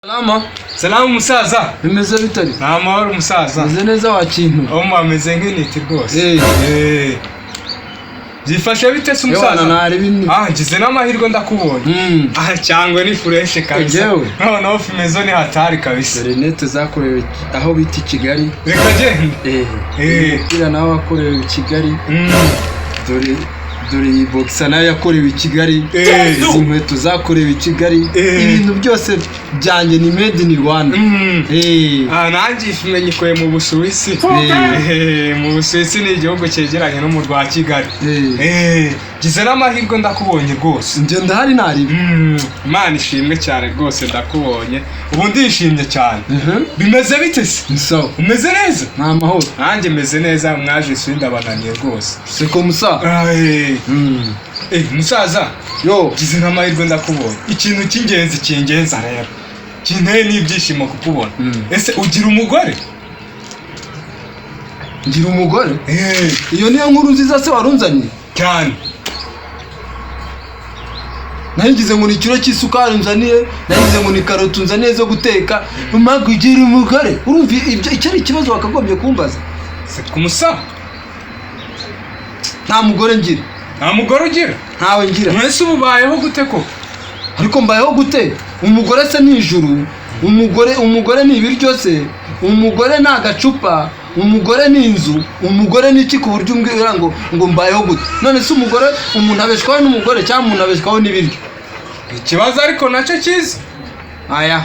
Salama. Salamu musaza. Bimeze bitari? Nta mahoro musaza. Meze neza wa kintu. Ameze nk'initi rwose. Byifashe bite se musaza? Yewana nari binni. Ngize n'amahirwe ndakubonye. Cyangwa ni fureshe kabisa. Noneho fimezo ni hatari kabisa. Renete zakorewe aho bita Kigali. Reka gende. Kira nawe wakorewe Kigali. Dore iyi boxa nayo yakorewe Kigali. Izi nkweto zakorewe Kigali. Ibintu byose byanjye ni made in Rwanda. Nanjye ifumenye ikoye mu Busuwisi. Mu Busuwisi ni igihugu cyegeranye no mu rwa Kigali. Gize n'amahirwe ndakubonye rwose. Nje ndahari nari. Imana ishimwe cyane rwose ndakubonye. Ubu ndishimye cyane. Bimeze bite se? Sawa. Umeze neza? Nta mahoro. Nanjye meze neza mwaje swinda bananiye rwose. Siko musa. Musaza. Yo, gize n'amahirwe ndakubonye. Ikintu cy'ingenzi kingenza rero. Kinteye n'ibyishimo kukubona. Ese ugira umugore? Ngira umugore? Iyo niyo nkuru nziza se warunzaniye? Cyane. Nahigize ngo ni kiro cy'isukari nzaniye, nahigize ngo ni karoti nzaniye zo guteka. Magu ugira umugore? Urumva icyo ari ikibazo wakagombye kumbaza? Se kumusa? Nta mugore ngira. Nta mugore ugira? Ntawe ngira. Mwese ubayeho gute ko? Ariko mbayeho gute? Umugore se ni ijuru. Umugore ni ibiryo se. Umugore ni agacupa. Umugore ni inzu. Umugore ni iki ku buryo umbwira ngo mbayeho gute? None se umugore umuntu abeshwaho n'umugore cyangwa umuntu abeshwaho n'ibiryo? Ikibazo ariko nacyo kizi. Aya.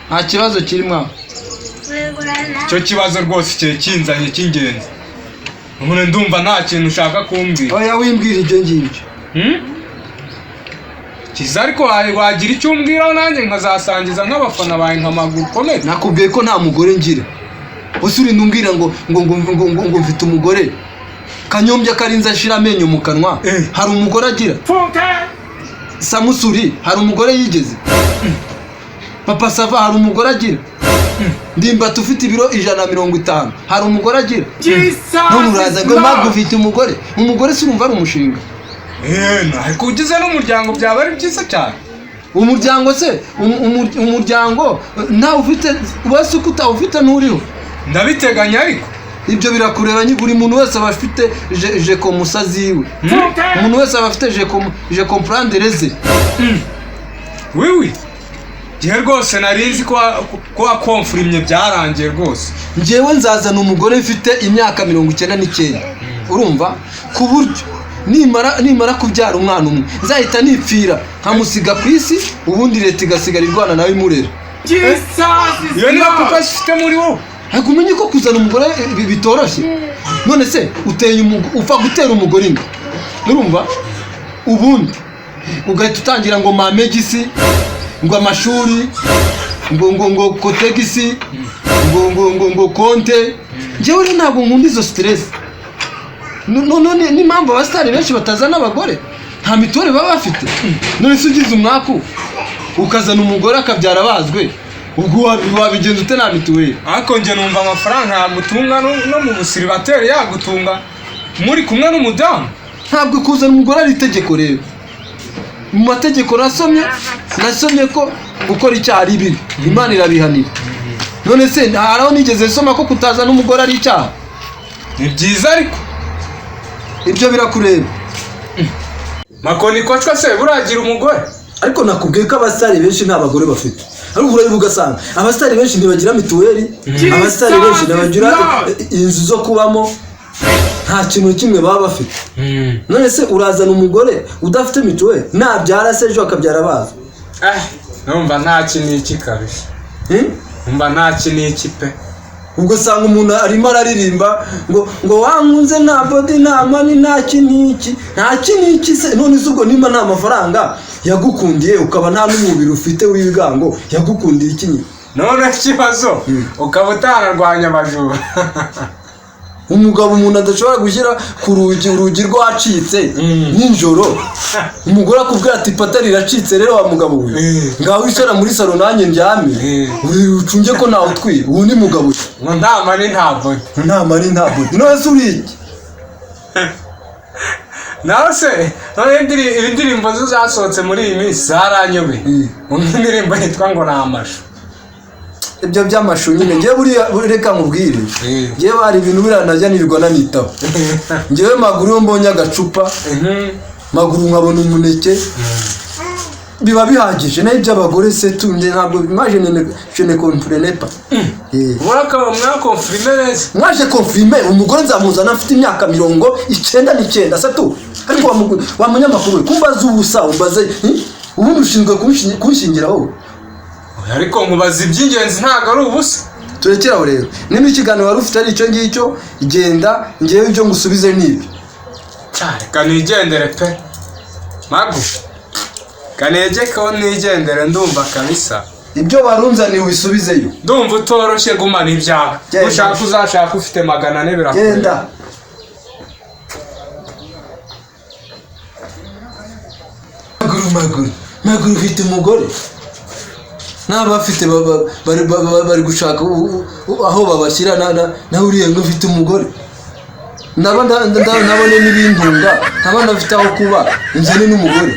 Nta kibazo kirimo. Cyo kibazo rwose cye kinzanye cy'ingenzi. Umuntu ndumva nta kintu ushaka kumbwira. Oya wimbwira ibyo ngibyo. Kiza ariko wagira icyo umbwiraho nanjye nkazasangiza nk'abafana bawe nka Maguru komeye. Nakubwiye ko nta mugore ngira. Usuri ndumbwira ngo mfite umugore. Kanyombya karinza ashira amenyo mu kanwa. Hari umugore agira? Samusuri hari umugore yigeze? Papa Sava hari umugore agira? Ndimbati ufite ibiro 150 hari umugore agira? None uraza ngo Magu ufite umugore? Umugore si urumva ari umushinga? Ariko ugize n'umuryango byaba ari byiza cyane. Umuryango se umuryango nta ufite wese uko utawufite nturiho. Ndabiteganya ariko ibyo birakureba buri muntu wese aba afite je komusazi iwe. Umuntu wese aba afite je comprendre reze. Wiwi gihe rwose narizi ko akonfirmye byarangiye rwose. Njewe nzazana umugore mfite imyaka 99. Urumva ku buryo nimara kubyara umwana umwe nzahita nipfira nkamusiga ku isi ubundi leta igasigara irwana nawe imurera. Iyo niyo kuko afite muri wowe. Ariko umenye ko kuzana umugore bitoroshye. None se upfa gutera umugore inda. Urumva ubundi ugahita utangira ngo mamegisi ngo amashuri ngo kotegisi ngo konte. Njyewe ntabwo nkunda izo stress. None ni mpamvu abasitari benshi batazana abagore nta mituweli baba bafite. None se ugize umwaku ukazana umugore akabyara bazwe ubwo wabigenza ute nta mituweli? Ariko nje numva amafaranga yamutunga no mu busiribateri yagutunga muri kumwe n'umudamu. Ntabwo kuzana umugore ari itegeko rero. Mu mategeko nasomye ko gukora icyaha ari bibi Imana irabihanira. None se haraho nigeze soma ko kutazana umugore ari icyaha? Ni byiza ariko ibyo birakureba. Makoni kochwa se buragira umugore. Ariko nakubwiye ko abasitari benshi nta bagore bafite. Ariko urari bugasanga abasitari benshi ntibagira mituweli, abasitari benshi ntibagira inzu zo kubamo, nta kintu kimwe baba bafite. None se urazana umugore udafite mituweli nabyara se ejo akabyara bazo? Numva nta kintu iki kabisa. Numva nta kintu iki pe. Ubwo sanga umuntu arimo araririmba ngo wankunze nta body nta money nta kiniki se. None se ubwo nimba nta mafaranga yagukundiye ukaba nta n'umubiri ufite w'ibigango yagukundiye iki nyine? None ikibazo ukaba utararwanya abajura. Umugabo umuntu adashobora gushyira ku urugi rwacitse ninjoro. Umugore akubwira ati pata riracitse rero wa mugabo we. Ngaho wicara muri salo nanjye ndyame. Ucunge ko nawe utwiye. Ubu ni mugabo. Ngo nta mari nta body. Nta mari nta body. None se uri iki? nawe se indirimbo zo zasohotse muri iyi minsi zaranyobe indirimbo yitwa ngo ni amashu. Ibyo by'amashu nyine ngewe buriya reka nkubwire ngewe hari ibintu buriya najya nirirwa nanitaho ngewe Maguru iyo mbonye agacupa Maguru nkabona umuneke biba bihagije naho iby'abagore se tunde ntabwo je ne comprenais pas. Mwakonfirime neza. Mwaje confirme umugore nzamuzana afite imyaka 99 se tu ariko wa munyamakuru kumbaza ubusa umbaze ubundi ushinzwe kunshingira wowe. Ariko nkubaza iby'ingenzi ntago ari ubusa. Turekeraho rero niba ikiganiro wari ufite ari icyo ngicyo igenda ngewe ibyo ngusubize nibi cyane kanigendere pe Magu kanege ko nigendere ndumva kabisa ibyo warunzaniye ubisubizeyo ndumva utoroshye gumana ibyaha ushaka uzashaka ufite 400 birakora genda Maguru ufite umugore n'abafite bari gushaka aho babashyira na uriye ngo ufite umugore nabone n'ibintunga ntabana bafite aho kuba inzene n'umugore